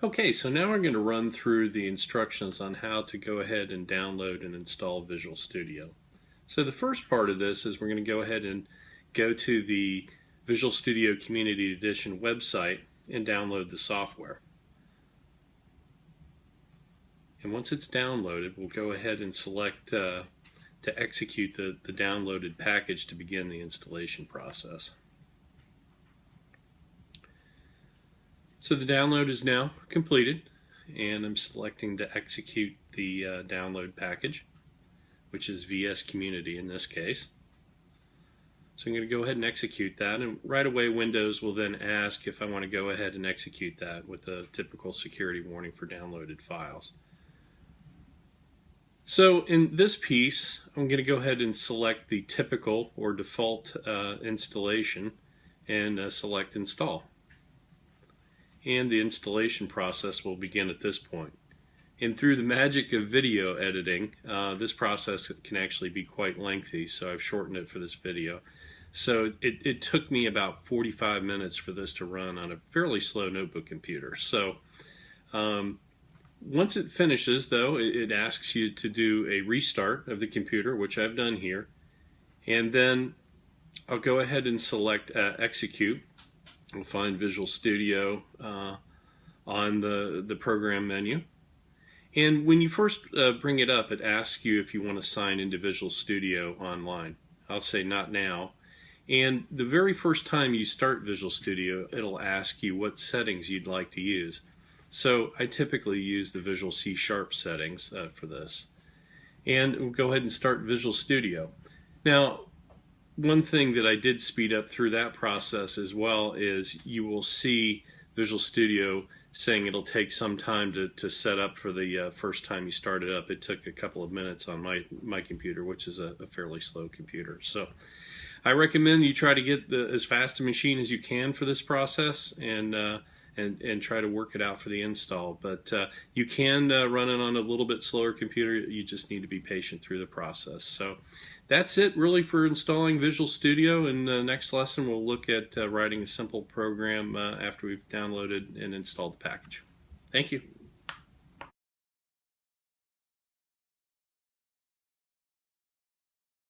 Okay, so now we're going to run through the instructions on how to go ahead and download and install Visual Studio. So the first part of this is we're going to go ahead and go to the Visual Studio Community Edition website and download the software. And once it's downloaded, we'll go ahead and select to execute the downloaded package to begin the installation process. So the download is now completed, and I'm selecting to execute the download package, which is VS Community in this case. So I'm going to go ahead and execute that, and right away Windows will then ask if I want to go ahead and execute that with a typical security warning for downloaded files. So in this piece, I'm going to go ahead and select the typical or default installation and select Install. And the installation process will begin at this point. And through the magic of video editing, this process can actually be quite lengthy, so I've shortened it for this video. So it took me about 45 minutes for this to run on a fairly slow notebook computer. So once it finishes, though, it asks you to do a restart of the computer, which I've done here. And then I'll go ahead and select Execute. We'll find Visual Studio on the program menu. And when you first bring it up, it asks you if you want to sign into Visual Studio online. I'll say not now. And the very first time you start Visual Studio, it'll ask you what settings you'd like to use. So I typically use the Visual C# settings for this. And we'll go ahead and start Visual Studio. Now, one thing that I did speed up through that process as well is you will see Visual Studio saying it'll take some time to set up for the first time you start it up. It took a couple of minutes on my computer, which is a fairly slow computer. So I recommend you try to get as fast a machine as you can for this process and try to work it out for the install. But you can run it on a little bit slower computer. You just need to be patient through the process. So that's it really for installing Visual Studio. In the next lesson, we'll look at writing a simple program after we've downloaded and installed the package. Thank you.